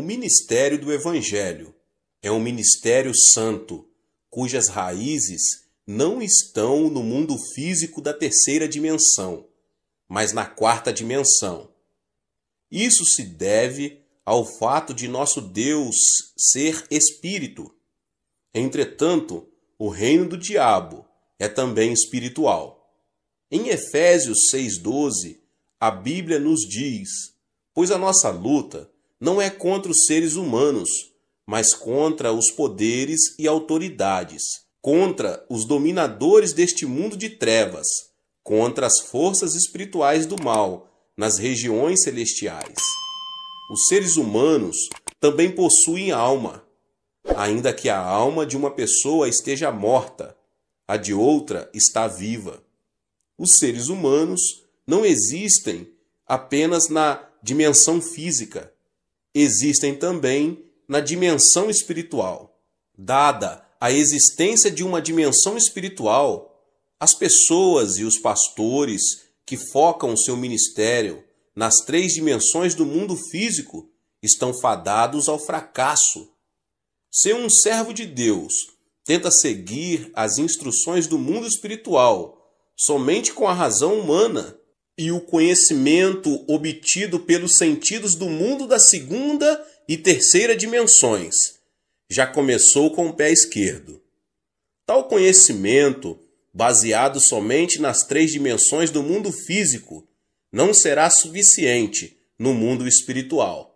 ministério do Evangelho. É um ministério santo, cujas raízes não estão no mundo físico da terceira dimensão, mas na quarta dimensão. Isso se deve ao fato de nosso Deus ser espírito. Entretanto, o reino do diabo é também espiritual. Em Efésios 6,12, a Bíblia nos diz: pois a nossa luta não é contra os seres humanos, mas contra os poderes e autoridades, contra os dominadores deste mundo de trevas, contra as forças espirituais do mal nas regiões celestiais. Os seres humanos também possuem alma, ainda que a alma de uma pessoa esteja morta, a de outra está viva. Os seres humanos não existem apenas na dimensão física, existem também na dimensão espiritual. Dada a existência de uma dimensão espiritual, as pessoas e os pastores que focam seu ministério nas três dimensões do mundo físico estão fadados ao fracasso. Se um servo de Deus tenta seguir as instruções do mundo espiritual somente com a razão humana e o conhecimento obtido pelos sentidos do mundo da segunda e terceira dimensões, já começou com o pé esquerdo. Tal conhecimento, baseado somente nas três dimensões do mundo físico, não será suficiente no mundo espiritual.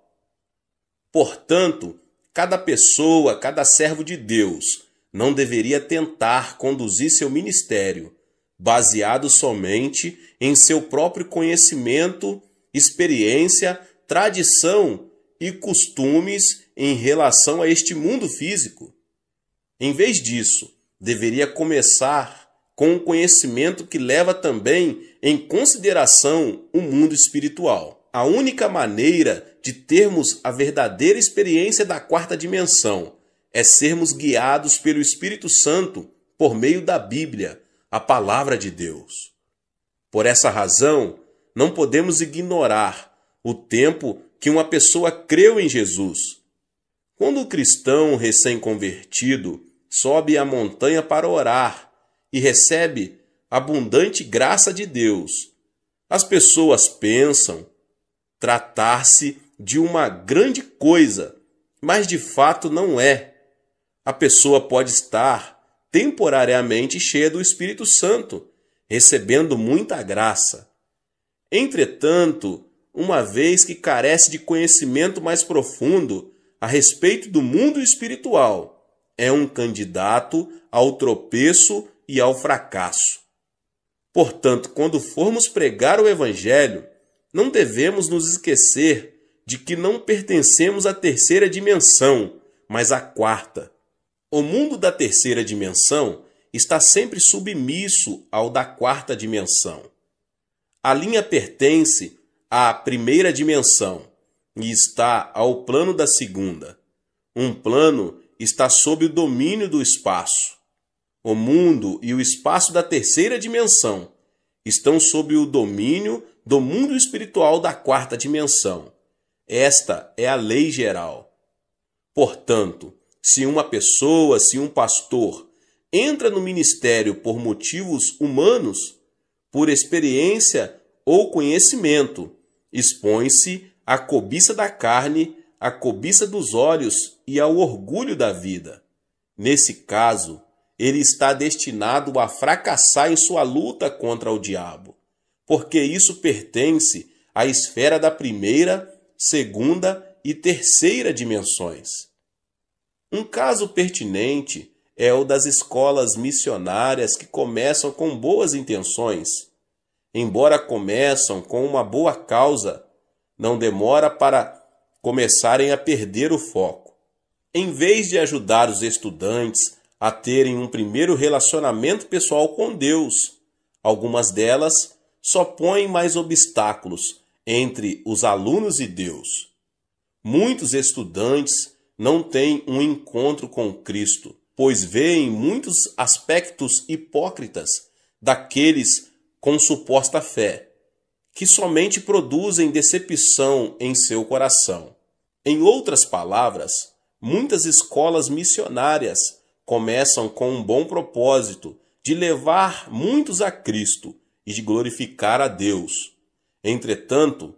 Portanto, cada pessoa, cada servo de Deus, não deveria tentar conduzir seu ministério baseado somente em seu próprio conhecimento, experiência, tradição e costumes em relação a este mundo físico. Em vez disso, deveria começar com um conhecimento que leva também em consideração o mundo espiritual. A única maneira de termos a verdadeira experiência da quarta dimensão é sermos guiados pelo Espírito Santo por meio da Bíblia, a palavra de Deus. Por essa razão, não podemos ignorar o tempo que uma pessoa creu em Jesus. Quando o cristão recém-convertido sobe a montanha para orar e recebe abundante graça de Deus, as pessoas pensam tratar-se de uma grande coisa, mas de fato não é. A pessoa pode estar temporariamente cheia do Espírito Santo, recebendo muita graça. Entretanto, uma vez que carece de conhecimento mais profundo a respeito do mundo espiritual, é um candidato ao tropeço e ao fracasso. Portanto, quando formos pregar o Evangelho, não devemos nos esquecer de que não pertencemos à terceira dimensão, mas à quarta. O mundo da terceira dimensão está sempre submisso ao da quarta dimensão. A linha pertence à primeira dimensão e está ao plano da segunda. Um plano está sob o domínio do espaço. O mundo e o espaço da terceira dimensão estão sob o domínio do mundo espiritual da quarta dimensão. Esta é a lei geral. Portanto, se uma pessoa, se um pastor, entra no ministério por motivos humanos, por experiência ou conhecimento, expõe-se à cobiça da carne, à cobiça dos olhos e ao orgulho da vida. Nesse caso, ele está destinado a fracassar em sua luta contra o diabo, porque isso pertence à esfera da primeira, segunda e terceira dimensões. Um caso pertinente é o das escolas missionárias que começam com boas intenções. Embora começam com uma boa causa, não demora para começarem a perder o foco. Em vez de ajudar os estudantes a terem um primeiro relacionamento pessoal com Deus, algumas delas só põem mais obstáculos entre os alunos e Deus. Muitos estudantes não têm um encontro com Cristo, pois veem muitos aspectos hipócritas daqueles com suposta fé, que somente produzem decepção em seu coração. Em outras palavras, muitas escolas missionárias começam com um bom propósito de levar muitos a Cristo e de glorificar a Deus. Entretanto,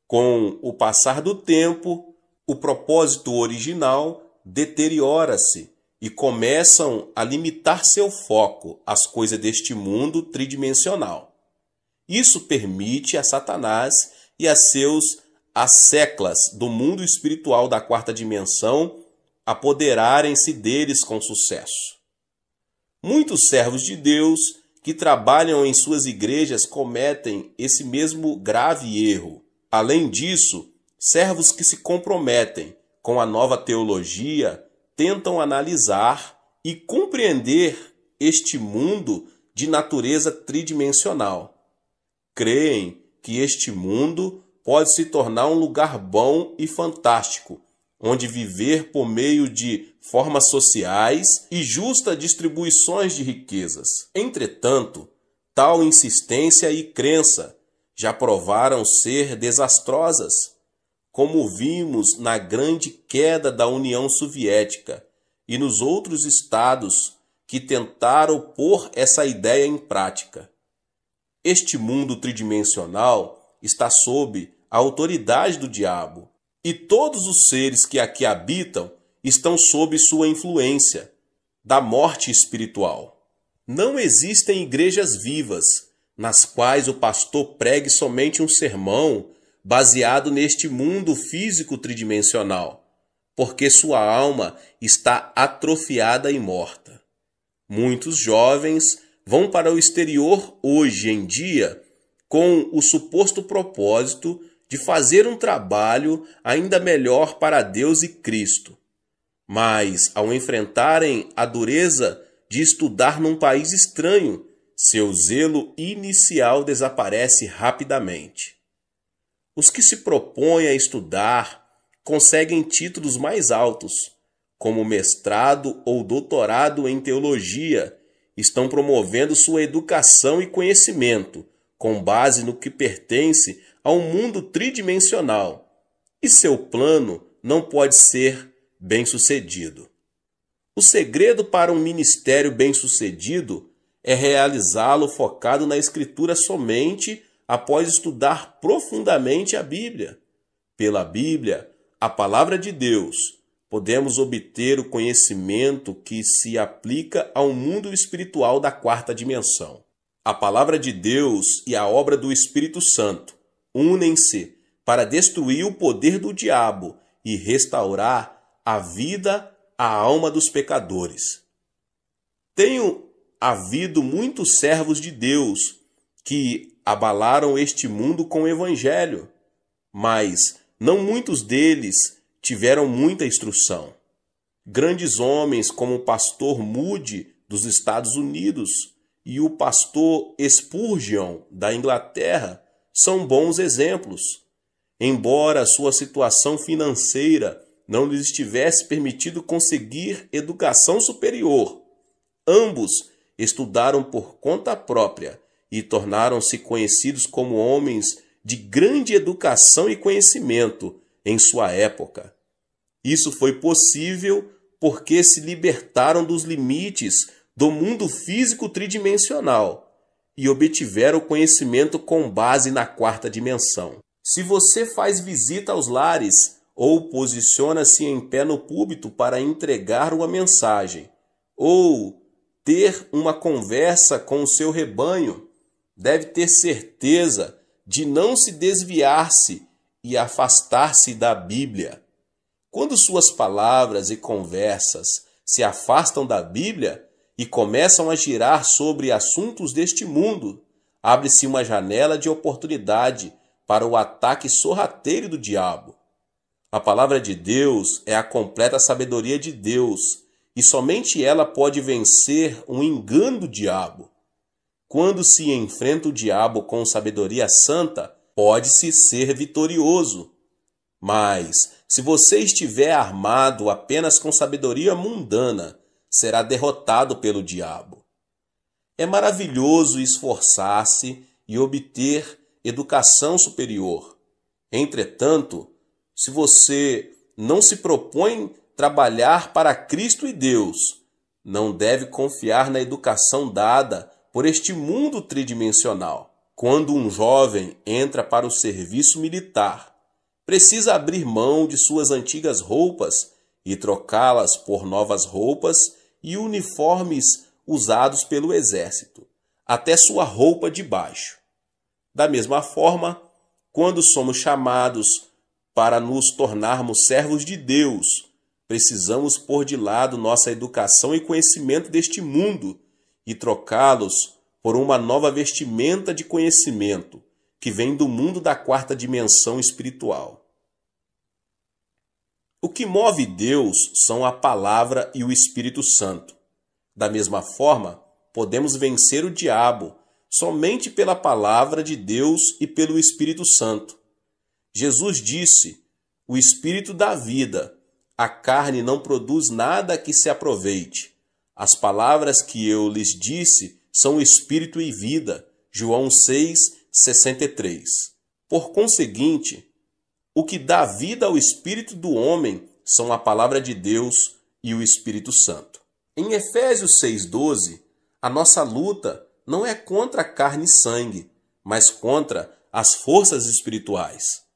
com o passar do tempo, o propósito original deteriora-se e começam a limitar seu foco às coisas deste mundo tridimensional. Isso permite a Satanás e a seus asseclas do mundo espiritual da quarta dimensão apoderarem-se deles com sucesso. Muitos servos de Deus que trabalham em suas igrejas cometem esse mesmo grave erro. Além disso, servos que se comprometem com a nova teologia tentam analisar e compreender este mundo de natureza tridimensional. Creem que este mundo pode se tornar um lugar bom e fantástico, onde viver por meio de formas sociais e justas distribuições de riquezas. Entretanto, tal insistência e crença já provaram ser desastrosas, como vimos na grande queda da União Soviética e nos outros estados que tentaram pôr essa ideia em prática. Este mundo tridimensional está sob a autoridade do diabo, e todos os seres que aqui habitam estão sob sua influência, da morte espiritual. Não existem igrejas vivas, nas quais o pastor pregue somente um sermão baseado neste mundo físico tridimensional, porque sua alma está atrofiada e morta. Muitos jovens vão para o exterior hoje em dia com o suposto propósito de fazer um trabalho ainda melhor para Deus e Cristo. Mas, ao enfrentarem a dureza de estudar num país estranho, seu zelo inicial desaparece rapidamente. Os que se propõem a estudar conseguem títulos mais altos, como mestrado ou doutorado em teologia, estão promovendo sua educação e conhecimento com base no que pertence ao mundo tridimensional, e seu plano não pode ser bem-sucedido. O segredo para um ministério bem-sucedido é realizá-lo focado na Escritura somente após estudar profundamente a Bíblia. Pela Bíblia, a palavra de Deus, podemos obter o conhecimento que se aplica ao mundo espiritual da quarta dimensão. A palavra de Deus e a obra do Espírito Santo unem-se para destruir o poder do diabo e restaurar a vida à alma dos pecadores. Tenho havido muitos servos de Deus que abalaram este mundo com o Evangelho, mas não muitos deles tiveram muita instrução. Grandes homens como o pastor Moody dos Estados Unidos e o pastor Spurgeon da Inglaterra são bons exemplos. Embora sua situação financeira não lhes tivesse permitido conseguir educação superior, ambos estudaram por conta própria e tornaram-se conhecidos como homens de grande educação e conhecimento em sua época. Isso foi possível porque se libertaram dos limites do mundo físico tridimensional e obtiveram conhecimento com base na quarta dimensão. Se você faz visita aos lares ou posiciona-se em pé no púlpito para entregar uma mensagem, ou ter uma conversa com o seu rebanho, deve ter certeza de não se desviar-se e afastar-se da Bíblia. Quando suas palavras e conversas se afastam da Bíblia e começam a girar sobre assuntos deste mundo, abre-se uma janela de oportunidade para o ataque sorrateiro do diabo. A palavra de Deus é a completa sabedoria de Deus, e somente ela pode vencer um engano do diabo. Quando se enfrenta o diabo com sabedoria santa, pode-se ser vitorioso. Mas, se você estiver armado apenas com sabedoria mundana, será derrotado pelo diabo. É maravilhoso esforçar-se e obter educação superior. Entretanto, se você não se propõe trabalhar para Cristo e Deus, não deve confiar na educação dada por este mundo tridimensional. Quando um jovem entra para o serviço militar, precisa abrir mão de suas antigas roupas e trocá-las por novas roupas e uniformes usados pelo exército, até sua roupa de baixo. Da mesma forma, quando somos chamados para nos tornarmos servos de Deus, precisamos pôr de lado nossa educação e conhecimento deste mundo e trocá-los por uma nova vestimenta de conhecimento que vem do mundo da quarta dimensão espiritual. O que move Deus são a Palavra e o Espírito Santo. Da mesma forma, podemos vencer o diabo somente pela Palavra de Deus e pelo Espírito Santo. Jesus disse: "O Espírito dá vida, a carne não produz nada que se aproveite. As palavras que eu lhes disse são espírito e vida." João 6:63. Por conseguinte, o que dá vida ao espírito do homem são a palavra de Deus e o Espírito Santo. Em Efésios 6:12, a nossa luta não é contra carne e sangue, mas contra as forças espirituais.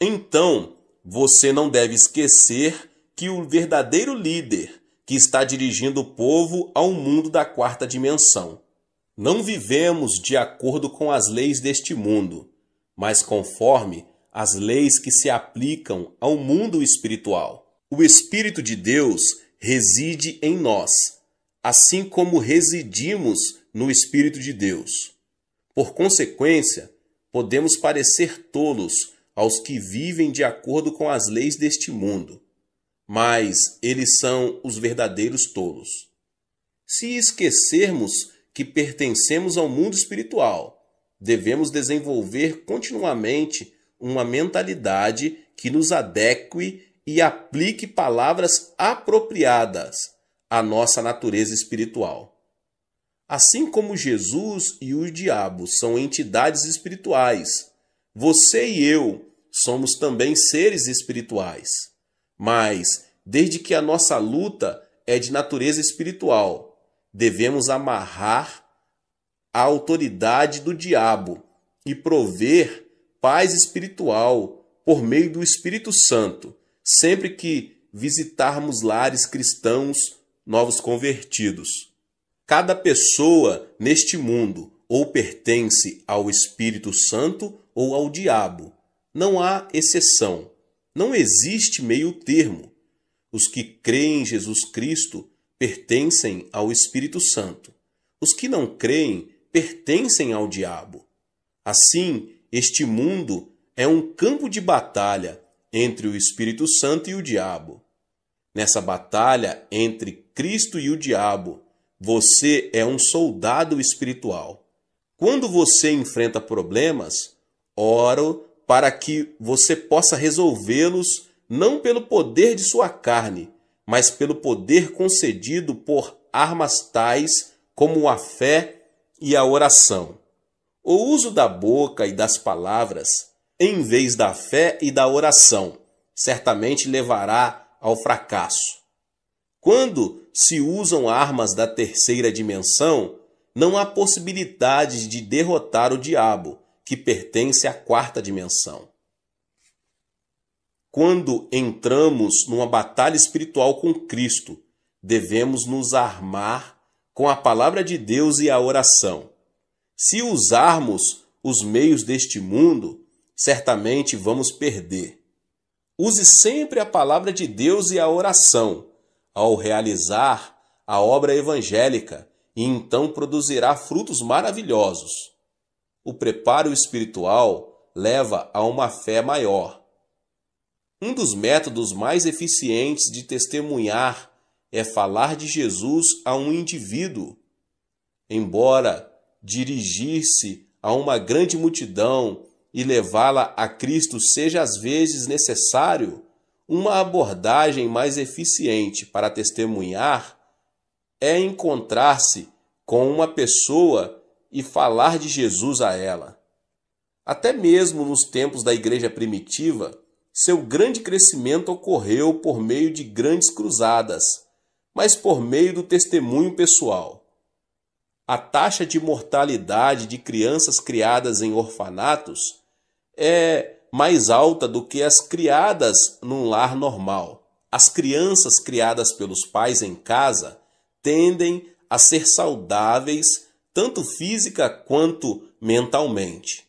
Então, você não deve esquecer que o verdadeiro líder que está dirigindo o povo ao mundo da quarta dimensão. Não vivemos de acordo com as leis deste mundo, mas conforme as leis que se aplicam ao mundo espiritual. O Espírito de Deus reside em nós, assim como residimos no Espírito de Deus. Por consequência, podemos parecer tolos aos que vivem de acordo com as leis deste mundo, mas eles são os verdadeiros tolos. Se esquecermos que pertencemos ao mundo espiritual, devemos desenvolver continuamente uma mentalidade que nos adeque e aplique palavras apropriadas à nossa natureza espiritual. Assim como Jesus e o diabo são entidades espirituais, você e eu somos também seres espirituais. Mas, desde que a nossa luta é de natureza espiritual, devemos amarrar a autoridade do diabo e prover paz espiritual por meio do Espírito Santo, sempre que visitarmos lares cristãos novos convertidos. Cada pessoa neste mundo ou pertence ao Espírito Santo ou ao diabo. Não há exceção. Não existe meio termo. Os que creem em Jesus Cristo pertencem ao Espírito Santo. Os que não creem pertencem ao diabo. Assim, este mundo é um campo de batalha entre o Espírito Santo e o diabo. Nessa batalha entre Cristo e o diabo, você é um soldado espiritual. Quando você enfrenta problemas, oro para que você possa resolvê-los não pelo poder de sua carne, mas pelo poder concedido por armas tais como a fé e a oração. O uso da boca e das palavras, em vez da fé e da oração, certamente levará ao fracasso. Quando se usam armas da terceira dimensão, não há possibilidade de derrotar o diabo, que pertence à quarta dimensão. Quando entramos numa batalha espiritual com Cristo, devemos nos armar com a palavra de Deus e a oração. Se usarmos os meios deste mundo, certamente vamos perder. Use sempre a palavra de Deus e a oração ao realizar a obra evangélica e então produzirá frutos maravilhosos. O preparo espiritual leva a uma fé maior. Um dos métodos mais eficientes de testemunhar é falar de Jesus a um indivíduo. Embora dirigir-se a uma grande multidão e levá-la a Cristo seja às vezes necessário, uma abordagem mais eficiente para testemunhar é encontrar-se com uma pessoa e falar de Jesus a ela. Até mesmo nos tempos da igreja primitiva, Seu grande crescimento ocorreu por meio de grandes cruzadas, mas por meio do testemunho pessoal. A taxa de mortalidade de crianças criadas em orfanatos é mais alta do que as criadas num lar normal. As crianças criadas pelos pais em casa tendem a ser saudáveis tanto física quanto mentalmente.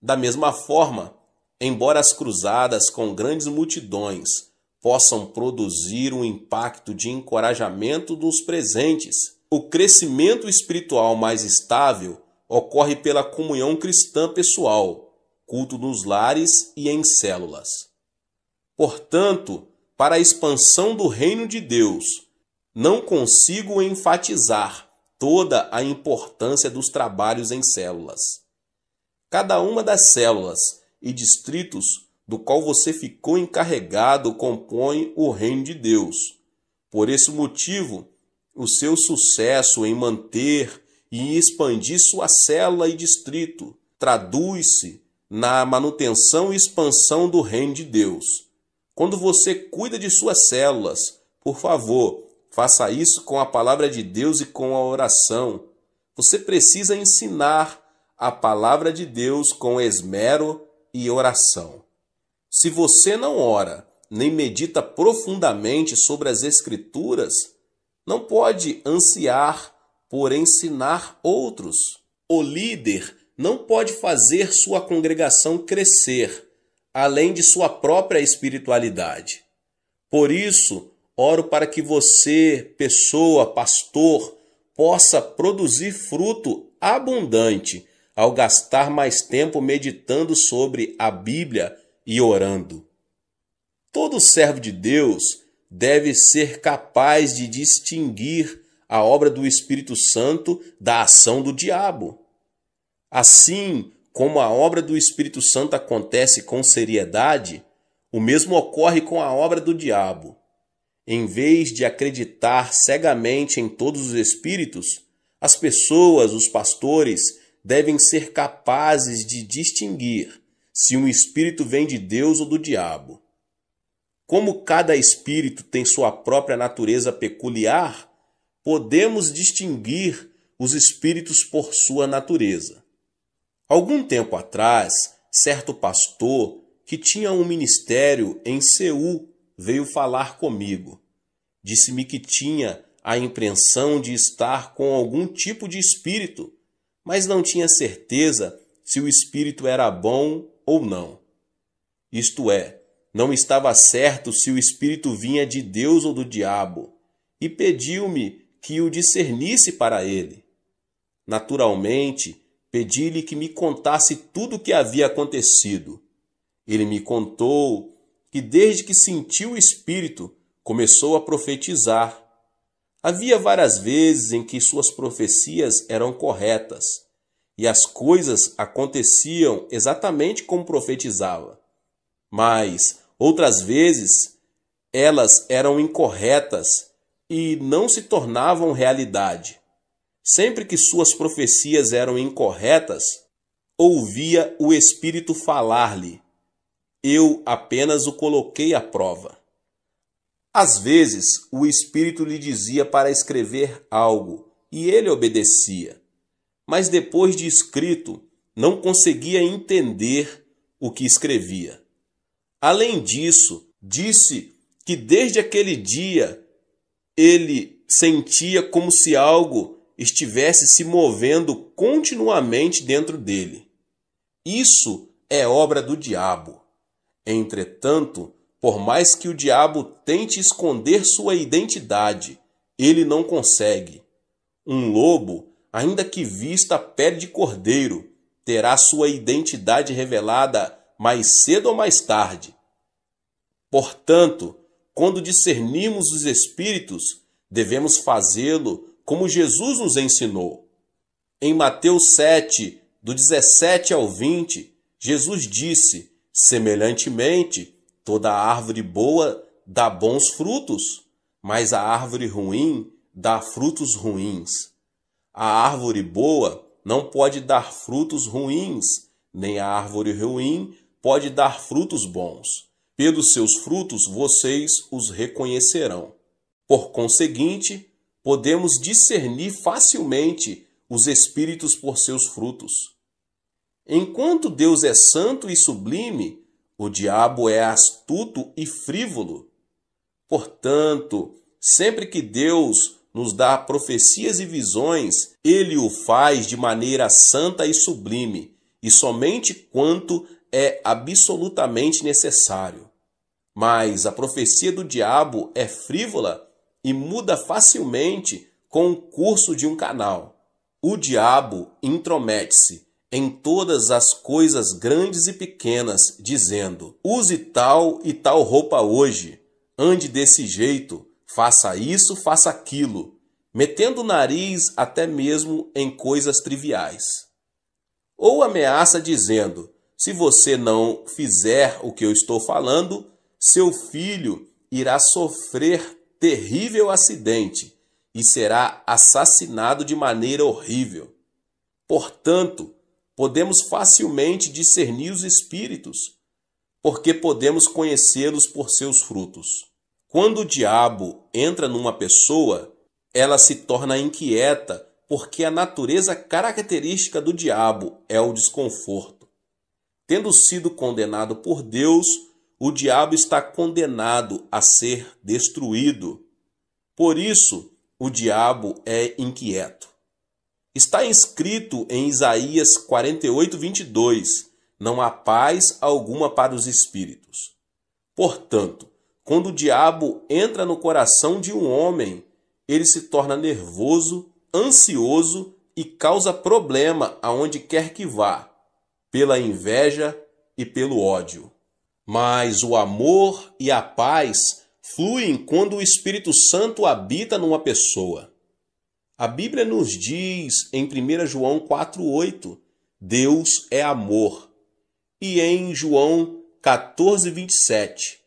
Da mesma forma, embora as cruzadas com grandes multidões possam produzir um impacto de encorajamento dos presentes, o crescimento espiritual mais estável ocorre pela comunhão cristã pessoal, culto nos lares e em células. Portanto, para a expansão do reino de Deus, não consigo enfatizar toda a importância dos trabalhos em células. Cada uma das células e distritos do qual você ficou encarregado compõe o reino de Deus. Por esse motivo, o seu sucesso em manter e expandir sua célula e distrito traduz-se na manutenção e expansão do reino de Deus. Quando você cuida de suas células, por favor, faça isso com a palavra de Deus e com a oração. Você precisa ensinar a palavra de Deus com esmero e oração. Se você não ora, nem medita profundamente sobre as Escrituras, não pode ansiar por ensinar outros. O líder não pode fazer sua congregação crescer, além de sua própria espiritualidade. Por isso, oro para que você, pessoa, pastor, possa produzir fruto abundante ao gastar mais tempo meditando sobre a Bíblia e orando. Todo servo de Deus deve ser capaz de distinguir a obra do Espírito Santo da ação do diabo. Assim como a obra do Espírito Santo acontece com seriedade, o mesmo ocorre com a obra do diabo. Em vez de acreditar cegamente em todos os espíritos, as pessoas, os pastores, devem ser capazes de distinguir se um espírito vem de Deus ou do diabo. Como cada espírito tem sua própria natureza peculiar, podemos distinguir os espíritos por sua natureza. Algum tempo atrás, certo pastor que tinha um ministério em Seul veio falar comigo. Disse-me que tinha a impressão de estar com algum tipo de espírito, mas não tinha certeza se o espírito era bom ou não. Isto é, não estava certo se o espírito vinha de Deus ou do diabo, e pediu-me que o discernisse para ele. Naturalmente, pedi-lhe que me contasse tudo o que havia acontecido. Ele me contou que desde que sentiu o espírito, começou a profetizar. Havia várias vezes em que suas profecias eram corretas, e as coisas aconteciam exatamente como profetizava. Mas, outras vezes, elas eram incorretas e não se tornavam realidade. Sempre que suas profecias eram incorretas, ouvia o Espírito falar-lhe. Eu apenas o coloquei à prova. Às vezes, o Espírito lhe dizia para escrever algo, e ele obedecia. Mas depois de escrito, não conseguia entender o que escrevia. Além disso, disse que desde aquele dia ele sentia como se algo estivesse se movendo continuamente dentro dele. Isso é obra do diabo. Entretanto, por mais que o diabo tente esconder sua identidade, ele não consegue. Um lobo, ainda que vista a pele de cordeiro, terá sua identidade revelada mais cedo ou mais tarde. Portanto, quando discernimos os espíritos, devemos fazê-lo como Jesus nos ensinou. Em Mateus 7, do 17 ao 20, Jesus disse: semelhantemente, toda árvore boa dá bons frutos, mas a árvore ruim dá frutos ruins. A árvore boa não pode dar frutos ruins, nem a árvore ruim pode dar frutos bons. Pelos seus frutos vocês os reconhecerão. Por conseguinte, podemos discernir facilmente os espíritos por seus frutos. Enquanto Deus é santo e sublime, o diabo é astuto e frívolo. Portanto, sempre que Deus nos dá profecias e visões, ele o faz de maneira santa e sublime, e somente quanto é absolutamente necessário. Mas a profecia do diabo é frívola e muda facilmente com o curso de um canal. O diabo intromete-se em todas as coisas grandes e pequenas, dizendo: use tal e tal roupa hoje, ande desse jeito, faça isso, faça aquilo, metendo o nariz até mesmo em coisas triviais. Ou ameaça dizendo: se você não fizer o que eu estou falando, seu filho irá sofrer terrível acidente e será assassinado de maneira horrível. Portanto, podemos facilmente discernir os espíritos, porque podemos conhecê-los por seus frutos. Quando o diabo entra numa pessoa, ela se torna inquieta, porque a natureza característica do diabo é o desconforto. Tendo sido condenado por Deus, o diabo está condenado a ser destruído. Por isso, o diabo é inquieto. Está escrito em Isaías 48:22, não há paz alguma para os espíritos. Portanto, quando o diabo entra no coração de um homem, ele se torna nervoso, ansioso e causa problema aonde quer que vá, pela inveja e pelo ódio. Mas o amor e a paz fluem quando o Espírito Santo habita numa pessoa. A Bíblia nos diz em 1 João 4,8, Deus é amor. E em João 14:27,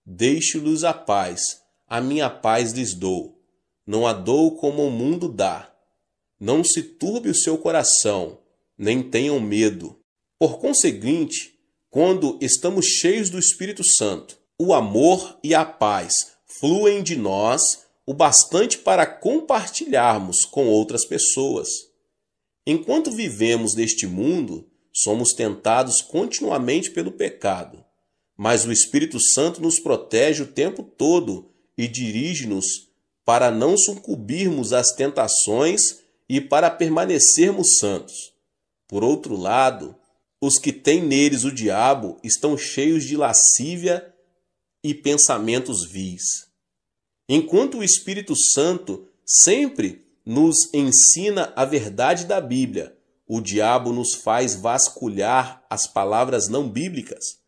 deixo-lhes a paz, a minha paz lhes dou. Não a dou como o mundo dá. Não se turbe o seu coração, nem tenham medo. Por conseguinte, quando estamos cheios do Espírito Santo, o amor e a paz fluem de nós o bastante para compartilharmos com outras pessoas. Enquanto vivemos neste mundo, somos tentados continuamente pelo pecado, mas o Espírito Santo nos protege o tempo todo e dirige-nos para não sucumbirmos às tentações e para permanecermos santos. Por outro lado, os que têm neles o diabo estão cheios de lascívia e pensamentos vis. Enquanto o Espírito Santo sempre nos ensina a verdade da Bíblia, o diabo nos faz vasculhar as palavras não bíblicas.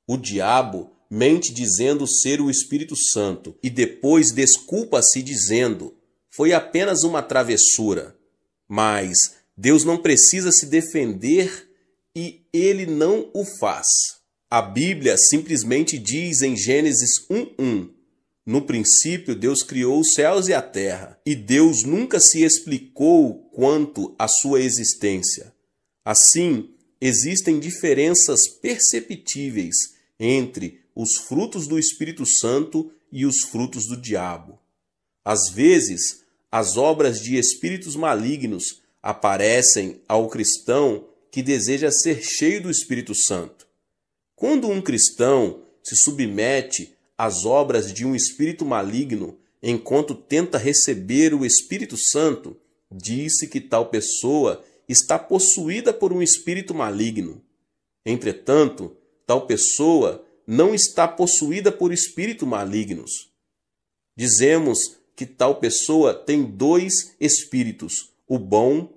O diabo mente dizendo ser o Espírito Santo e depois desculpa-se dizendo: foi apenas uma travessura. Mas Deus não precisa se defender e ele não o faz. A Bíblia simplesmente diz em Gênesis 1:1: no princípio Deus criou os céus e a terra, e Deus nunca se explicou quanto à sua existência. Assim, existem diferenças perceptíveis entre os frutos do Espírito Santo e os frutos do diabo. Às vezes, as obras de espíritos malignos aparecem ao cristão que deseja ser cheio do Espírito Santo. Quando um cristão se submete às obras de um espírito maligno enquanto tenta receber o Espírito Santo, diz-se que tal pessoa está possuída por um espírito maligno. Entretanto, tal pessoa não está possuída por espíritos malignos. Dizemos que tal pessoa tem dois espíritos, o bom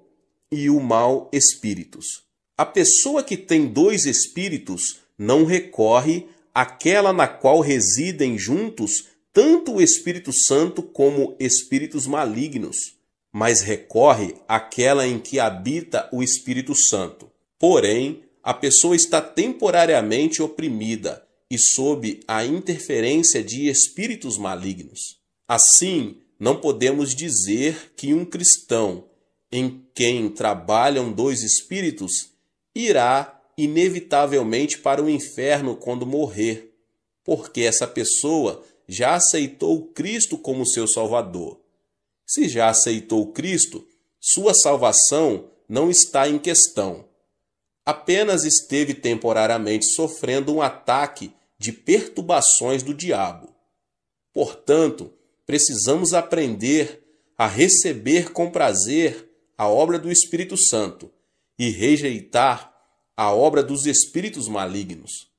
e o mau espíritos. A pessoa que tem dois espíritos não recorre àquela na qual residem juntos tanto o Espírito Santo como espíritos malignos, mas recorre àquela em que habita o Espírito Santo. Porém, a pessoa está temporariamente oprimida e sob a interferência de espíritos malignos. Assim, não podemos dizer que um cristão em quem trabalham dois espíritos irá inevitavelmente para o inferno quando morrer, porque essa pessoa já aceitou Cristo como seu Salvador. Se já aceitou Cristo, sua salvação não está em questão. Apenas esteve temporariamente sofrendo um ataque de perturbações do diabo. Portanto, precisamos aprender a receber com prazer a obra do Espírito Santo e rejeitar a obra dos espíritos malignos.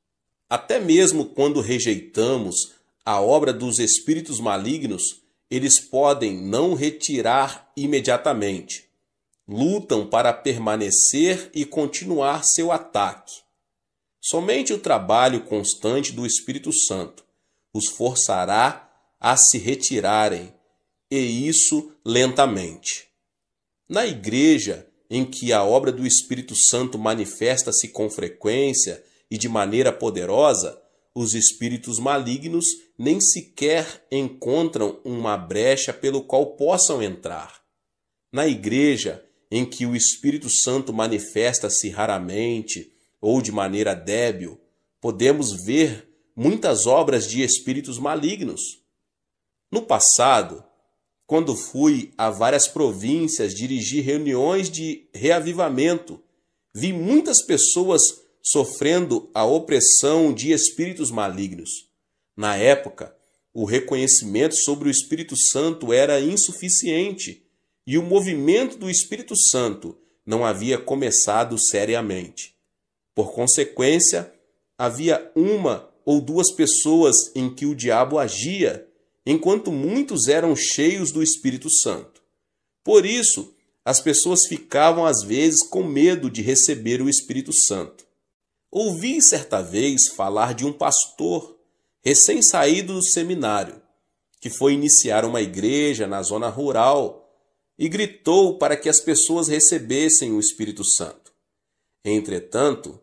Até mesmo quando rejeitamos a obra dos espíritos malignos, eles podem não retirar imediatamente. Lutam para permanecer e continuar seu ataque. Somente o trabalho constante do Espírito Santo os forçará a se retirarem, e isso lentamente. Na igreja em que a obra do Espírito Santo manifesta-se com frequência e de maneira poderosa, os espíritos malignos nem sequer encontram uma brecha pelo qual possam entrar. Na igreja em que o Espírito Santo manifesta-se raramente ou de maneira débil, podemos ver muitas obras de espíritos malignos. No passado, quando fui a várias províncias dirigir reuniões de reavivamento, vi muitas pessoas sofrendo a opressão de espíritos malignos. Na época, o reconhecimento sobre o Espírito Santo era insuficiente e o movimento do Espírito Santo não havia começado seriamente. Por consequência, havia uma ou duas pessoas em que o diabo agia, enquanto muitos eram cheios do Espírito Santo. Por isso, as pessoas ficavam às vezes com medo de receber o Espírito Santo. Ouvi certa vez falar de um pastor recém-saído do seminário, que foi iniciar uma igreja na zona rural e gritou para que as pessoas recebessem o Espírito Santo. Entretanto,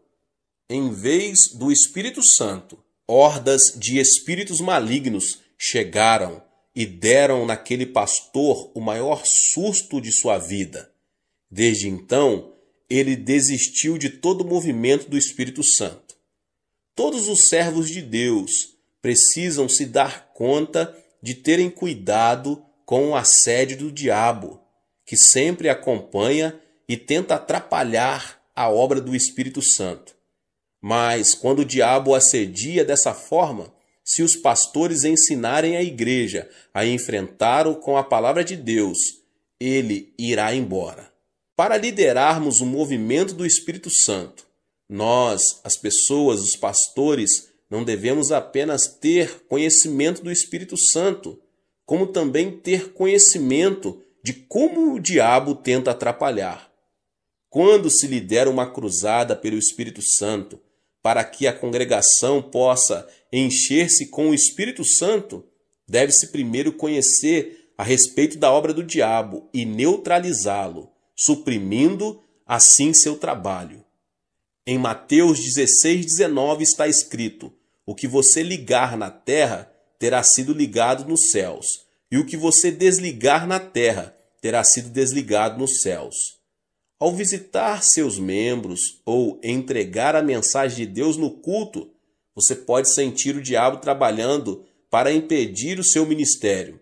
em vez do Espírito Santo, hordas de espíritos malignos chegaram e deram naquele pastor o maior susto de sua vida. Desde então, ele desistiu de todo o movimento do Espírito Santo. Todos os servos de Deus precisam se dar conta de terem cuidado com o assédio do diabo, que sempre acompanha e tenta atrapalhar a obra do Espírito Santo. Mas quando o diabo assedia dessa forma, se os pastores ensinarem a igreja a enfrentá-lo com a palavra de Deus, ele irá embora. Para liderarmos o movimento do Espírito Santo, nós, as pessoas, os pastores, não devemos apenas ter conhecimento do Espírito Santo, como também ter conhecimento de como o diabo tenta atrapalhar. Quando se lidera uma cruzada pelo Espírito Santo, para que a congregação possa encher-se com o Espírito Santo, deve-se primeiro conhecer a respeito da obra do diabo e neutralizá-lo, suprimindo assim seu trabalho. Em Mateus 16:19 está escrito: o que você ligar na terra terá sido ligado nos céus, e o que você desligar na terra terá sido desligado nos céus. Ao visitar seus membros ou entregar a mensagem de Deus no culto, você pode sentir o diabo trabalhando para impedir o seu ministério.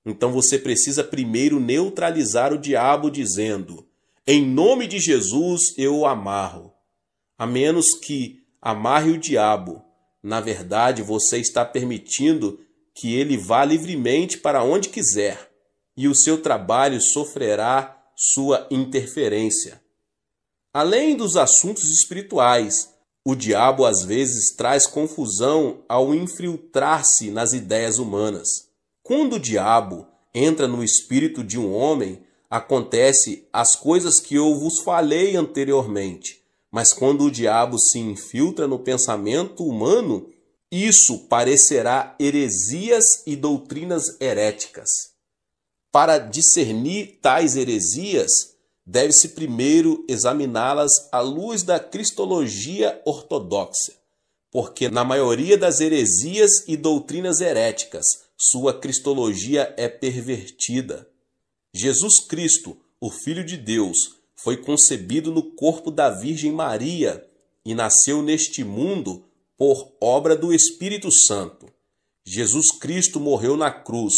Então você precisa primeiro neutralizar o diabo dizendo: em nome de Jesus eu o amarro. A menos que amarre o diabo, na verdade você está permitindo que ele vá livremente para onde quiser, e o seu trabalho sofrerá sua interferência. Além dos assuntos espirituais, o diabo às vezes traz confusão ao infiltrar-se nas ideias humanas. Quando o diabo entra no espírito de um homem, acontece as coisas que eu vos falei anteriormente. Mas quando o diabo se infiltra no pensamento humano, isso parecerá heresias e doutrinas heréticas. Para discernir tais heresias, deve-se primeiro examiná-las à luz da cristologia ortodoxa, porque na maioria das heresias e doutrinas heréticas, sua cristologia é pervertida. Jesus Cristo, o Filho de Deus, foi concebido no corpo da Virgem Maria e nasceu neste mundo por obra do Espírito Santo. Jesus Cristo morreu na cruz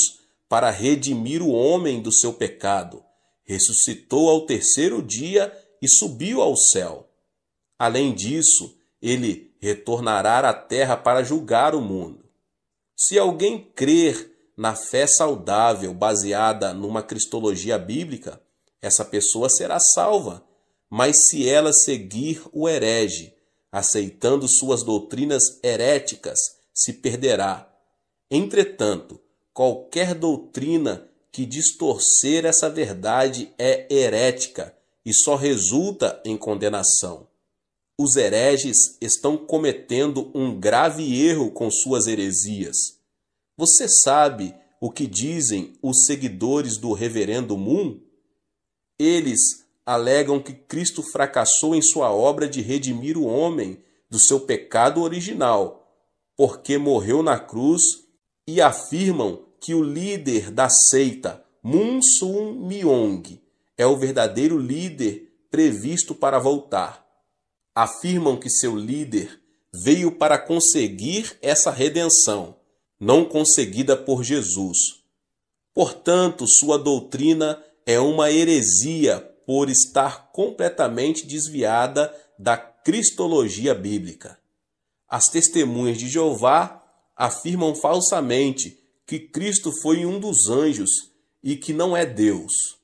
para redimir o homem do seu pecado, ressuscitou ao terceiro dia e subiu ao céu. Além disso, ele retornará à terra para julgar o mundo. Se alguém crer na fé saudável baseada numa cristologia bíblica, essa pessoa será salva. Mas se ela seguir o herege, aceitando suas doutrinas heréticas, se perderá. Entretanto, qualquer doutrina que distorcer essa verdade é herética e só resulta em condenação. Os hereges estão cometendo um grave erro com suas heresias. Você sabe o que dizem os seguidores do Reverendo Moon? Eles alegam que Cristo fracassou em sua obra de redimir o homem do seu pecado original, porque morreu na cruz, e afirmam que o líder da seita, Moon Sun Myung, é o verdadeiro líder previsto para voltar. Afirmam que seu líder veio para conseguir essa redenção, não conseguida por Jesus. Portanto, sua doutrina é uma heresia por estar completamente desviada da cristologia bíblica. As testemunhas de Jeová afirmam falsamente que Cristo foi um dos anjos e que não é Deus.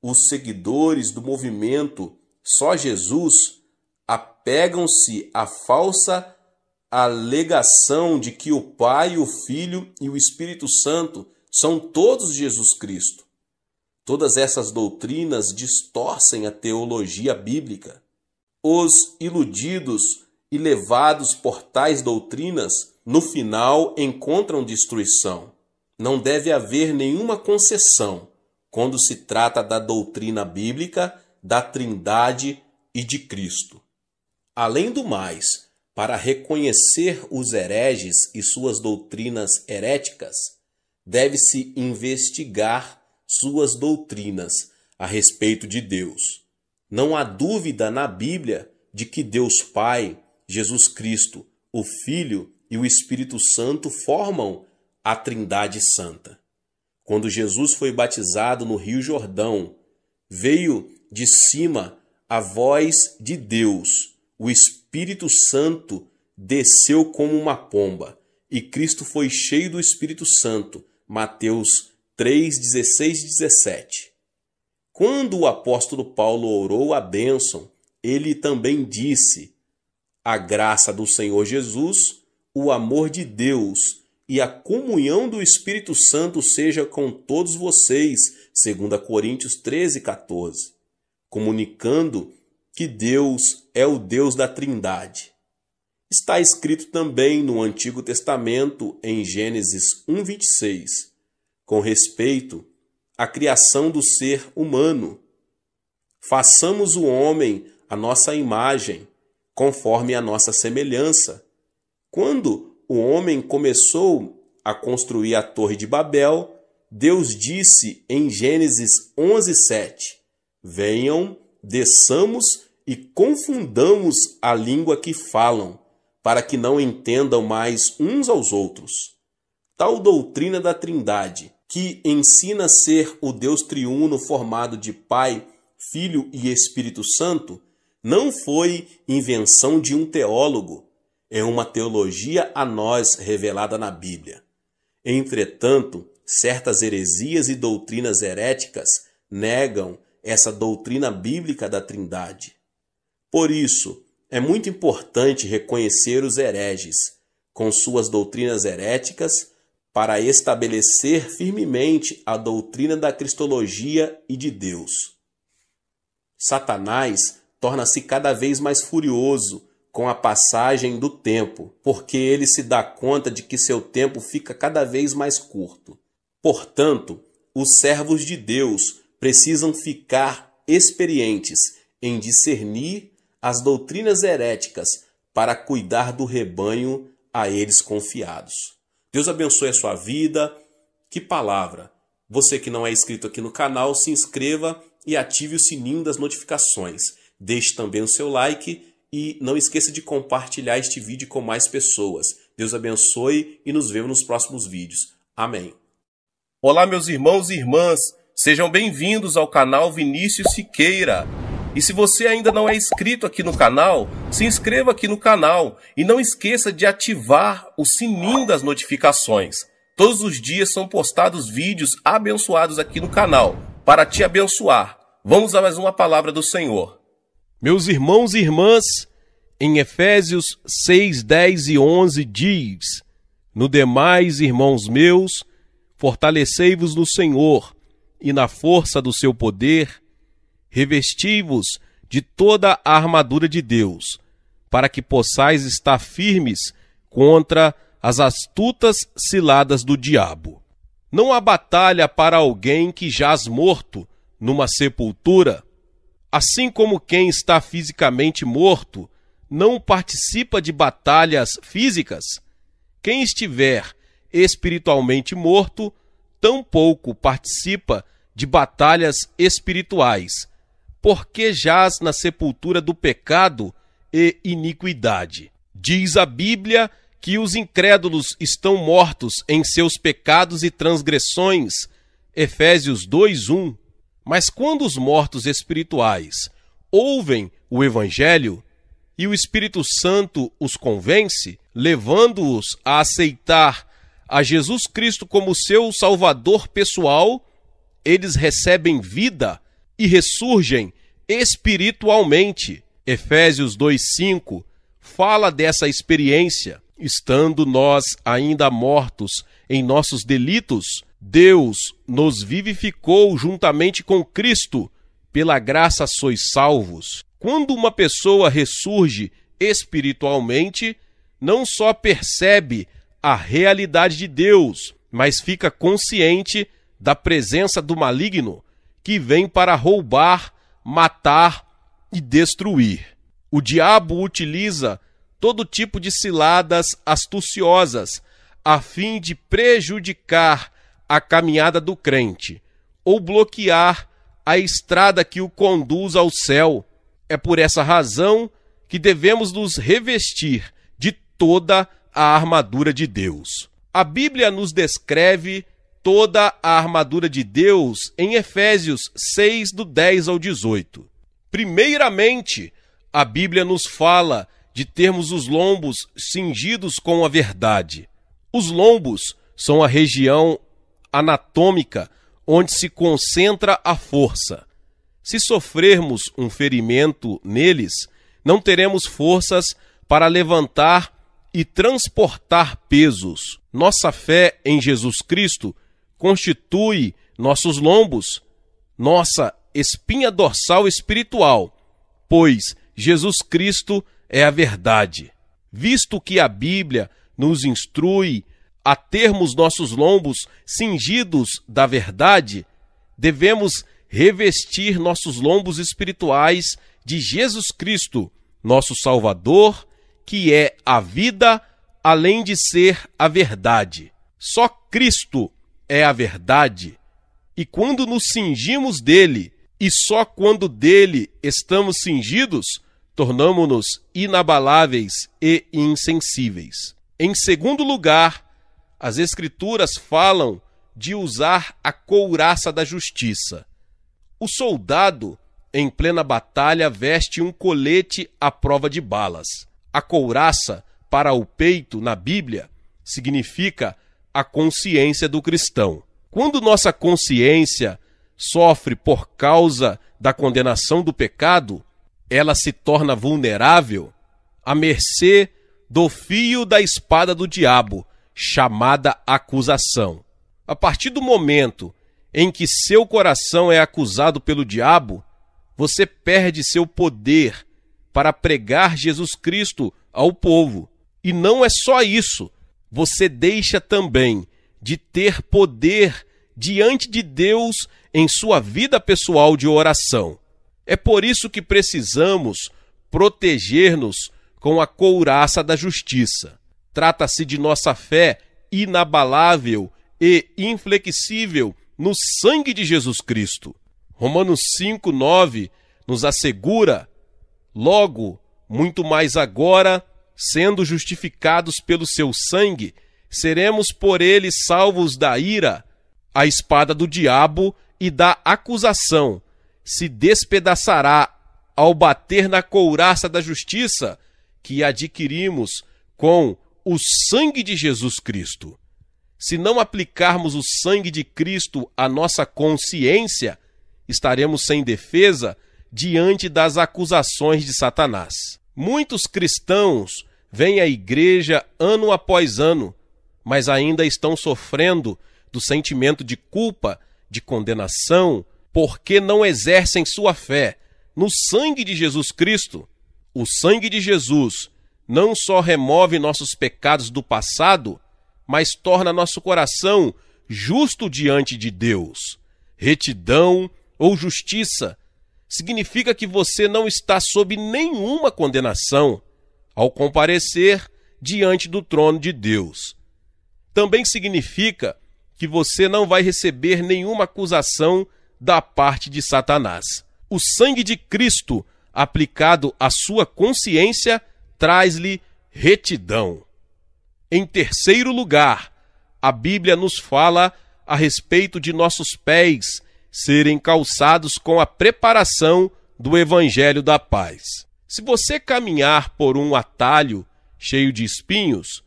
Os seguidores do movimento Só Jesus apegam-se à falsa alegação de que o Pai, o Filho e o Espírito Santo são todos Jesus Cristo. Todas essas doutrinas distorcem a teologia bíblica. Os iludidos e levados por tais doutrinas, no final encontram destruição. Não deve haver nenhuma concessão quando se trata da doutrina bíblica, da Trindade e de Cristo. Além do mais, para reconhecer os hereges e suas doutrinas heréticas, deve-se investigar suas doutrinas a respeito de Deus. Não há dúvida na Bíblia de que Deus Pai, Jesus Cristo, o Filho e o Espírito Santo formam a Trindade Santa. Quando Jesus foi batizado no Rio Jordão, veio de cima a voz de Deus. O Espírito Santo desceu como uma pomba e Cristo foi cheio do Espírito Santo. Mateus 3, 16 e 17. Quando o apóstolo Paulo orou a bênção, ele também disse: a graça do Senhor Jesus, o amor de Deus e a comunhão do Espírito Santo seja com todos vocês, 2 Coríntios 13, 14, comunicando que Deus é o Deus da Trindade. Está escrito também no Antigo Testamento, em Gênesis 1, 26, com respeito à criação do ser humano. Façamos o homem à nossa imagem, conforme a nossa semelhança. Quando o homem começou a construir a Torre de Babel, Deus disse em Gênesis 11:7: venham, desçamos e confundamos a língua que falam, para que não entendam mais uns aos outros. Tal doutrina da Trindade, que ensina ser o Deus triuno formado de Pai, Filho e Espírito Santo, não foi invenção de um teólogo, é uma teologia a nós revelada na Bíblia. Entretanto, certas heresias e doutrinas heréticas negam essa doutrina bíblica da Trindade. Por isso, é muito importante reconhecer os hereges, com suas doutrinas heréticas, para estabelecer firmemente a doutrina da cristologia e de Deus. Satanás torna-se cada vez mais furioso com a passagem do tempo, porque ele se dá conta de que seu tempo fica cada vez mais curto. Portanto, os servos de Deus precisam ficar experientes em discernir as doutrinas heréticas para cuidar do rebanho a eles confiados. Deus abençoe a sua vida. Que palavra! Você que não é inscrito aqui no canal, se inscreva e ative o sininho das notificações. Deixe também o seu like e não esqueça de compartilhar este vídeo com mais pessoas. Deus abençoe e nos vemos nos próximos vídeos. Amém. Olá, meus irmãos e irmãs, sejam bem-vindos ao canal Vinícius Siqueira. E se você ainda não é inscrito aqui no canal, se inscreva aqui no canal e não esqueça de ativar o sininho das notificações. Todos os dias são postados vídeos abençoados aqui no canal, para te abençoar. Vamos a mais uma palavra do Senhor. Meus irmãos e irmãs, em Efésios 6, 10 e 11 diz: No demais, irmãos meus, fortalecei-vos no Senhor e na força do seu poder, revesti-vos de toda a armadura de Deus, para que possais estar firmes contra as astutas ciladas do diabo. Não há batalha para alguém que jaz morto numa sepultura, assim como quem está fisicamente morto não participa de batalhas físicas. Quem estiver espiritualmente morto tampouco participa de batalhas espirituais, porque jaz na sepultura do pecado e iniquidade. Diz a Bíblia que os incrédulos estão mortos em seus pecados e transgressões, Efésios 2:1. Mas quando os mortos espirituais ouvem o Evangelho e o Espírito Santo os convence, levando-os a aceitar a Jesus Cristo como seu Salvador pessoal, eles recebem vida e ressurgem espiritualmente. Efésios 2:5 fala dessa experiência. Estando nós ainda mortos em nossos delitos, Deus nos vivificou juntamente com Cristo. Pela graça sois salvos. Quando uma pessoa ressurge espiritualmente, não só percebe a realidade de Deus, mas fica consciente da presença do maligno que vem para roubar, matar e destruir. O diabo utiliza todo tipo de ciladas astuciosas a fim de prejudicar a caminhada do crente ou bloquear a estrada que o conduz ao céu. É por essa razão que devemos nos revestir de toda a armadura de Deus. A Bíblia nos descreve toda a armadura de Deus em Efésios 6, do 10 ao 18. Primeiramente, a Bíblia nos fala de termos os lombos cingidos com a verdade. Os lombos são a região anatômica onde se concentra a força. Se sofrermos um ferimento neles, não teremos forças para levantar e transportar pesos. Nossa fé em Jesus Cristo constitui nossos lombos, nossa espinha dorsal espiritual, pois Jesus Cristo é a verdade. Visto que a Bíblia nos instrui a termos nossos lombos cingidos da verdade, devemos revestir nossos lombos espirituais de Jesus Cristo, nosso Salvador, que é a vida, além de ser a verdade. Só Cristo é a verdade, e quando nos cingimos dele, e só quando dele estamos cingidos, tornamo-nos inabaláveis e insensíveis. Em segundo lugar, as Escrituras falam de usar a couraça da justiça. O soldado, em plena batalha, veste um colete à prova de balas. A couraça, para o peito, na Bíblia, significa a consciência do cristão. Quando nossa consciência sofre por causa da condenação do pecado, ela se torna vulnerável à mercê do fio da espada do diabo, chamada acusação. A partir do momento em que seu coração é acusado pelo diabo, você perde seu poder para pregar Jesus Cristo ao povo. E não é só isso, você deixa também de ter poder diante de Deus em sua vida pessoal de oração. É por isso que precisamos proteger-nos com a couraça da justiça. Trata-se de nossa fé inabalável e inflexível no sangue de Jesus Cristo. Romanos 5:9 nos assegura: logo, muito mais agora, sendo justificados pelo seu sangue, seremos por ele salvos da ira. A espada do diabo e da acusação se despedaçará ao bater na couraça da justiça que adquirimos com o sangue de Jesus Cristo. Se não aplicarmos o sangue de Cristo à nossa consciência, estaremos sem defesa diante das acusações de Satanás. Muitos cristãos vêm à igreja ano após ano, mas ainda estão sofrendo do sentimento de culpa, de condenação, porque não exercem sua fé no sangue de Jesus Cristo. O sangue de Jesus não só remove nossos pecados do passado, mas torna nosso coração justo diante de Deus. Retidão ou justiça significa que você não está sob nenhuma condenação ao comparecer diante do trono de Deus. Também significa que você não vai receber nenhuma acusação da parte de Satanás. O sangue de Cristo aplicado à sua consciência traz-lhe retidão. Em terceiro lugar, a Bíblia nos fala a respeito de nossos pés serem calçados com a preparação do Evangelho da Paz. Se você caminhar por um atalho cheio de espinhos,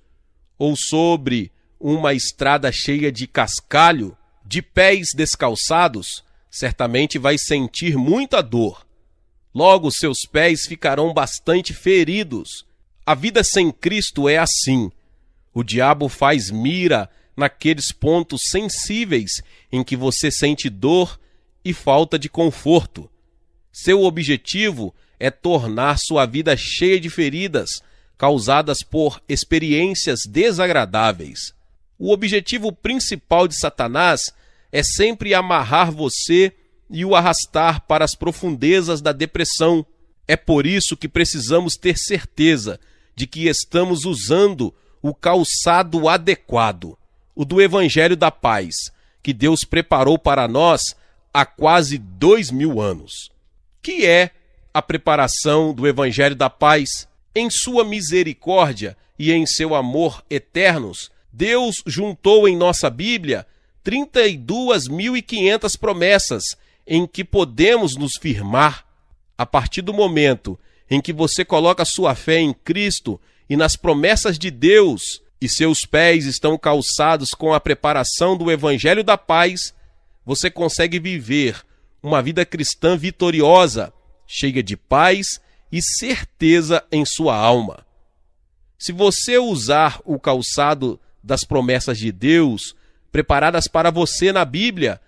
ou sobre uma estrada cheia de cascalho, de pés descalçados, certamente vai sentir muita dor. Logo, seus pés ficarão bastante feridos. A vida sem Cristo é assim. O diabo faz mira naqueles pontos sensíveis em que você sente dor e falta de conforto. Seu objetivo é tornar sua vida cheia de feridas causadas por experiências desagradáveis. O objetivo principal de Satanás é sempre amarrar você e o arrastar para as profundezas da depressão. É por isso que precisamos ter certeza de que estamos usando o calçado adequado, o do Evangelho da Paz, que Deus preparou para nós há quase 2000 anos. Que é a preparação do Evangelho da Paz? Em sua misericórdia e em seu amor eternos, Deus juntou em nossa Bíblia 32.500 promessas em que podemos nos firmar. A partir do momento em que você coloca sua fé em Cristo e nas promessas de Deus, e seus pés estão calçados com a preparação do Evangelho da Paz, você consegue viver uma vida cristã vitoriosa, cheia de paz e certeza em sua alma. Se você usar o calçado das promessas de Deus, preparadas para você na Bíblia,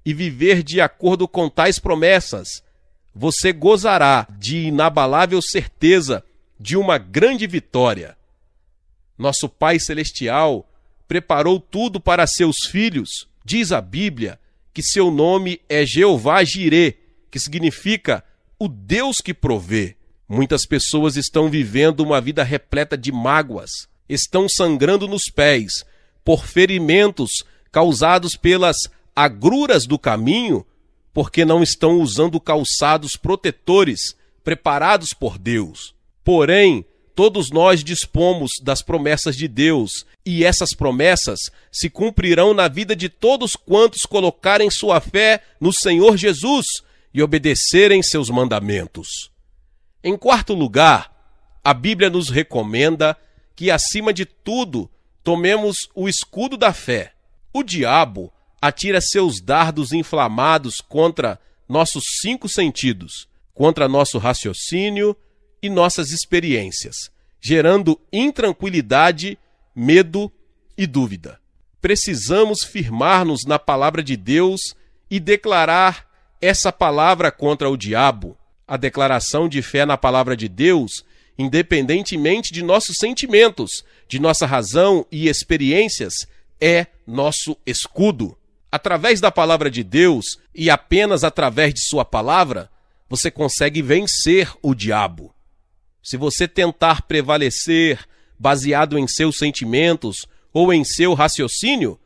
e viver de acordo com tais promessas, você gozará de inabalável certeza de uma grande vitória. Nosso Pai Celestial preparou tudo para seus filhos. Diz a Bíblia que seu nome é Jeová Jirê, que significa o Deus que provê. Muitas pessoas estão vivendo uma vida repleta de mágoas, estão sangrando nos pés por ferimentos causados pelas agruras do caminho, porque não estão usando calçados protetores preparados por Deus. Porém, todos nós dispomos das promessas de Deus, e essas promessas se cumprirão na vida de todos quantos colocarem sua fé no Senhor Jesus e obedecerem seus mandamentos. Em quarto lugar, a Bíblia nos recomenda que, acima de tudo, tomemos o escudo da fé. O diabo atira seus dardos inflamados contra nossos 5 sentidos, contra nosso raciocínio e nossas experiências, gerando intranquilidade, medo e dúvida. Precisamos firmar-nos na palavra de Deus e declarar essa palavra contra o diabo. A declaração de fé na palavra de Deus, independentemente de nossos sentimentos, de nossa razão e experiências, é nosso escudo. Através da palavra de Deus e apenas através de sua palavra, você consegue vencer o diabo. Se você tentar prevalecer baseado em seus sentimentos ou em seu raciocínio,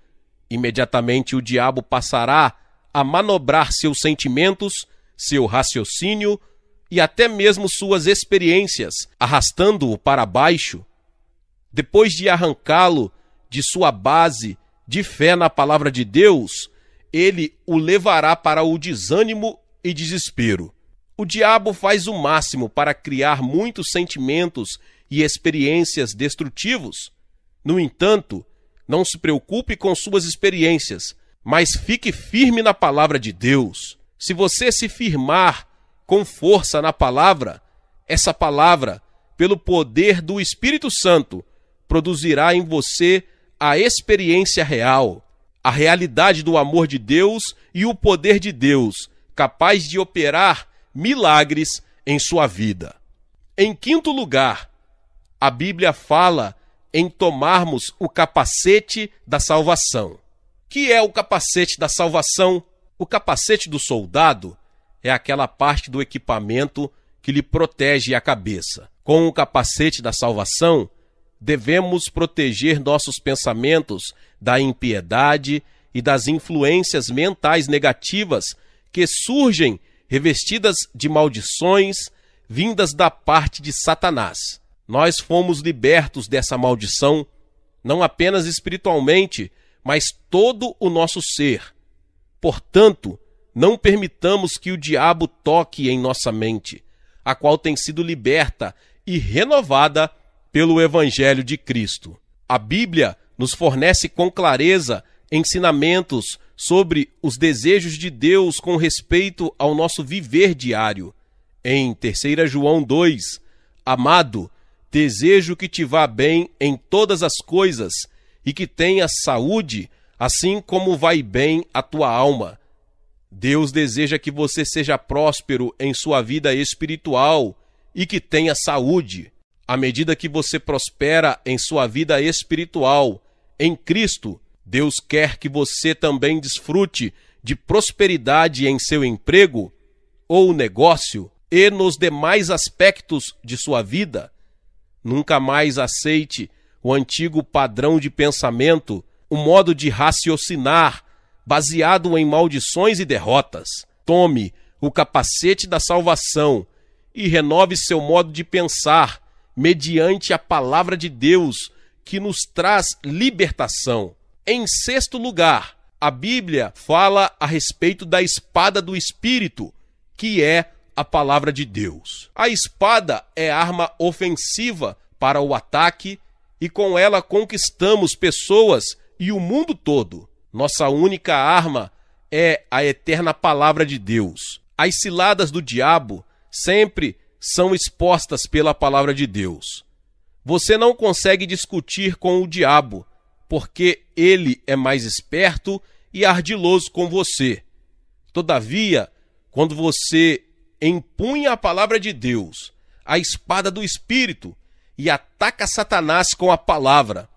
imediatamente o diabo passará a manobrar seus sentimentos, seu raciocínio e até mesmo suas experiências, arrastando-o para baixo, depois de arrancá-lo de sua base de fé na palavra de Deus, ele o levará para o desânimo e desespero. O diabo faz o máximo para criar muitos sentimentos e experiências destrutivos. No entanto, não se preocupe com suas experiências, mas fique firme na palavra de Deus. Se você se firmar com força na palavra, essa palavra, pelo poder do Espírito Santo, produzirá em você a experiência real, a realidade do amor de Deus e o poder de Deus, capaz de operar milagres em sua vida. Em quinto lugar, a Bíblia fala em tomarmos o capacete da salvação. Que é o capacete da salvação? O capacete do soldado é aquela parte do equipamento que lhe protege a cabeça. Com o capacete da salvação, devemos proteger nossos pensamentos da impiedade e das influências mentais negativas que surgem revestidas de maldições vindas da parte de Satanás. Nós fomos libertos dessa maldição, não apenas espiritualmente, mas todo o nosso ser. Portanto, não permitamos que o diabo toque em nossa mente, a qual tem sido liberta e renovada pelo Evangelho de Cristo. A Bíblia nos fornece com clareza ensinamentos sobre os desejos de Deus com respeito ao nosso viver diário. Em 3 João 2, amado, desejo que te vá bem em todas as coisas e que tenhas saúde, assim como vai bem a tua alma. Deus deseja que você seja próspero em sua vida espiritual e que tenha saúde. À medida que você prospera em sua vida espiritual, em Cristo, Deus quer que você também desfrute de prosperidade em seu emprego ou negócio e nos demais aspectos de sua vida. Nunca mais aceite o antigo padrão de pensamento, o modo de raciocinar baseado em maldições e derrotas. Tome o capacete da salvação e renove seu modo de pensar mediante a palavra de Deus, que nos traz libertação. Em sexto lugar, a Bíblia fala a respeito da espada do Espírito, que é a palavra de Deus. A espada é arma ofensiva para o ataque e com ela conquistamos pessoas e o mundo todo. Nossa única arma é a eterna palavra de Deus. As ciladas do diabo sempre são expostas pela palavra de Deus. Você não consegue discutir com o diabo, porque ele é mais esperto e ardiloso com você. Todavia, quando você empunha a palavra de Deus, a espada do Espírito, e ataca Satanás com a palavra,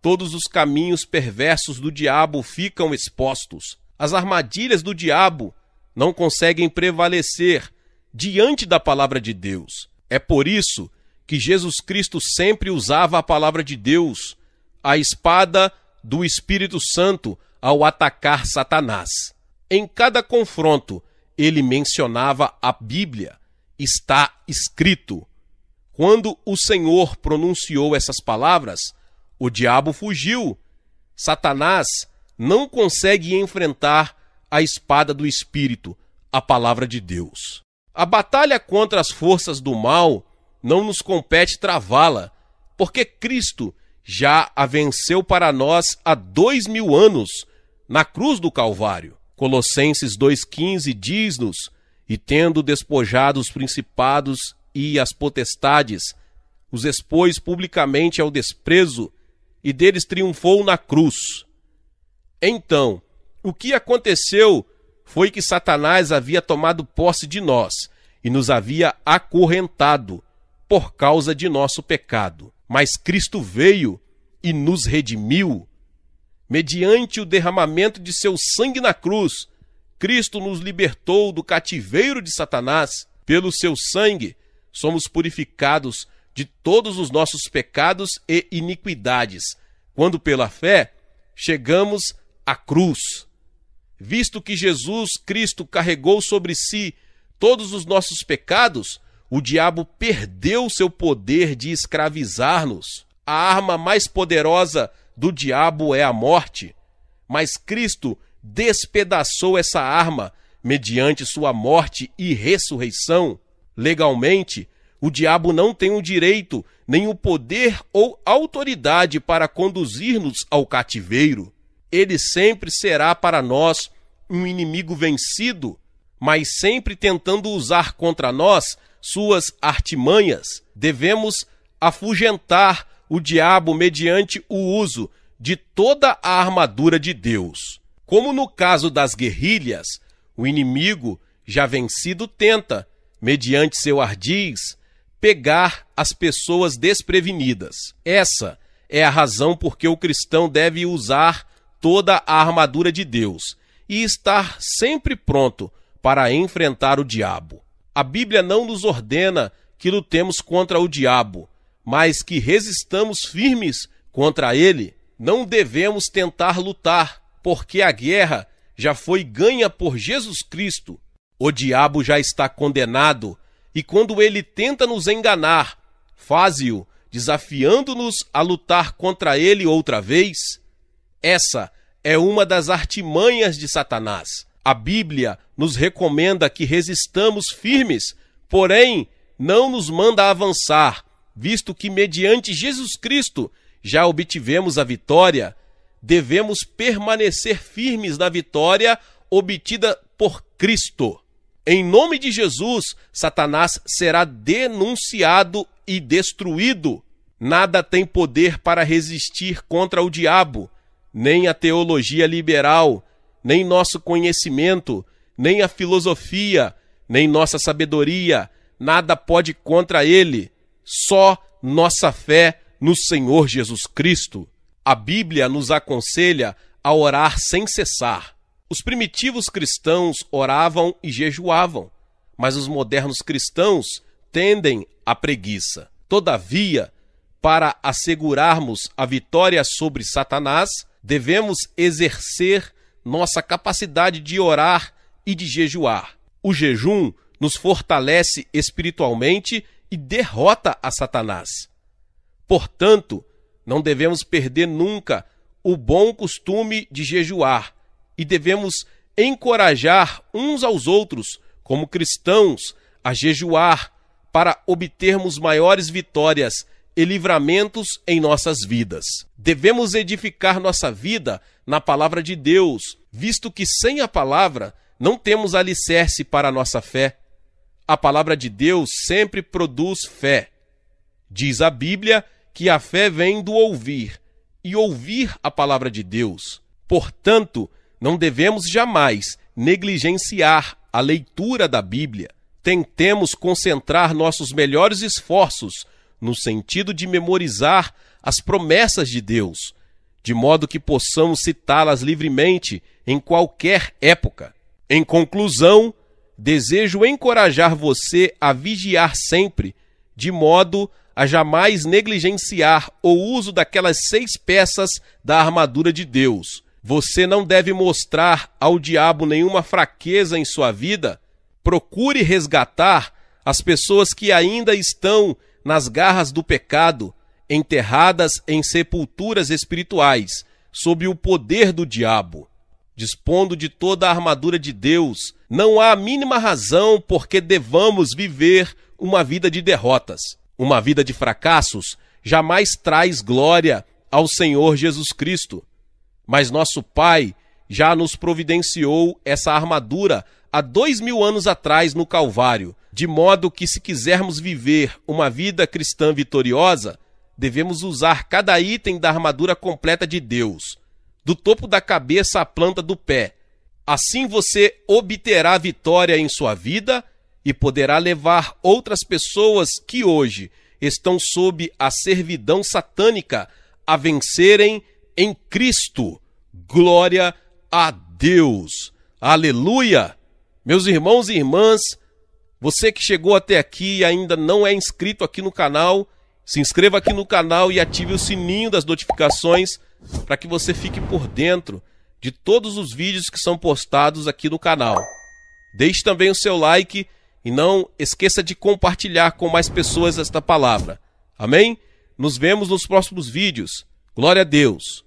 todos os caminhos perversos do diabo ficam expostos. As armadilhas do diabo não conseguem prevalecer diante da palavra de Deus. É por isso que Jesus Cristo sempre usava a palavra de Deus, a espada do Espírito Santo, ao atacar Satanás. Em cada confronto, ele mencionava a Bíblia. Está escrito. Quando o Senhor pronunciou essas palavras, o diabo fugiu. Satanás não consegue enfrentar a espada do Espírito, a palavra de Deus. A batalha contra as forças do mal não nos compete travá-la, porque Cristo já a venceu para nós há 2000 anos na cruz do Calvário. Colossenses 2,15 diz-nos: e tendo despojado os principados e as potestades, os expôs publicamente ao desprezo, e deles triunfou na cruz. Então, o que aconteceu foi que Satanás havia tomado posse de nós e nos havia acorrentado por causa de nosso pecado. Mas Cristo veio e nos redimiu. Mediante o derramamento de seu sangue na cruz, Cristo nos libertou do cativeiro de Satanás. Pelo seu sangue, somos purificados de todos os nossos pecados e iniquidades, quando pela fé chegamos à cruz. Visto que Jesus Cristo carregou sobre si todos os nossos pecados, o diabo perdeu seu poder de escravizar-nos. A arma mais poderosa do diabo é a morte, mas Cristo despedaçou essa arma mediante sua morte e ressurreição. Legalmente, o diabo não tem o direito, nem o poder ou autoridade para conduzir-nos ao cativeiro. Ele sempre será para nós um inimigo vencido, mas sempre tentando usar contra nós suas artimanhas. Devemos afugentar o diabo mediante o uso de toda a armadura de Deus. Como no caso das guerrilhas, o inimigo já vencido tenta, mediante seu ardis, pegar as pessoas desprevenidas. Essa é a razão por que o cristão deve usar toda a armadura de Deus e estar sempre pronto para enfrentar o diabo. A Bíblia não nos ordena que lutemos contra o diabo, mas que resistamos firmes contra ele. Não devemos tentar lutar, porque a guerra já foi ganha por Jesus Cristo. O diabo já está condenado, e quando ele tenta nos enganar, faz-o desafiando-nos a lutar contra ele outra vez. Essa é uma das artimanhas de Satanás. A Bíblia nos recomenda que resistamos firmes, porém não nos manda avançar, visto que mediante Jesus Cristo já obtivemos a vitória. Devemos permanecer firmes na vitória obtida por Cristo. Em nome de Jesus, Satanás será denunciado e destruído. Nada tem poder para resistir contra o diabo, nem a teologia liberal, nem nosso conhecimento, nem a filosofia, nem nossa sabedoria. Nada pode contra ele, só nossa fé no Senhor Jesus Cristo. A Bíblia nos aconselha a orar sem cessar. Os primitivos cristãos oravam e jejuavam, mas os modernos cristãos tendem à preguiça. Todavia, para assegurarmos a vitória sobre Satanás, devemos exercer nossa capacidade de orar e de jejuar. O jejum nos fortalece espiritualmente e derrota a Satanás. Portanto, não devemos perder nunca o bom costume de jejuar e devemos encorajar uns aos outros, como cristãos, a jejuar para obtermos maiores vitórias e livramentos em nossas vidas. Devemos edificar nossa vida na palavra de Deus, visto que sem a palavra não temos alicerce para a nossa fé. A palavra de Deus sempre produz fé. Diz a Bíblia que a fé vem do ouvir, e ouvir a palavra de Deus. Portanto, não devemos jamais negligenciar a leitura da Bíblia. Tentemos concentrar nossos melhores esforços no sentido de memorizar as promessas de Deus, de modo que possamos citá-las livremente em qualquer época. Em conclusão, desejo encorajar você a vigiar sempre, de modo a jamais negligenciar o uso daquelas 6 peças da armadura de Deus. Você não deve mostrar ao diabo nenhuma fraqueza em sua vida. Procure resgatar as pessoas que ainda estão nas garras do pecado, enterradas em sepulturas espirituais, sob o poder do diabo. Dispondo de toda a armadura de Deus, não há a mínima razão por que devamos viver uma vida de derrotas. Uma vida de fracassos jamais traz glória ao Senhor Jesus Cristo. Mas nosso Pai já nos providenciou essa armadura há 2000 anos atrás no Calvário, de modo que, se quisermos viver uma vida cristã vitoriosa, devemos usar cada item da armadura completa de Deus, do topo da cabeça à planta do pé. Assim você obterá vitória em sua vida e poderá levar outras pessoas que hoje estão sob a servidão satânica a vencerem em Cristo. Glória a Deus! Aleluia! Meus irmãos e irmãs, você que chegou até aqui e ainda não é inscrito aqui no canal, se inscreva aqui no canal e ative o sininho das notificações para que você fique por dentro de todos os vídeos que são postados aqui no canal. Deixe também o seu like E não esqueça de compartilhar com mais pessoas esta palavra. Amém? Nos vemos nos próximos vídeos. Glória a Deus.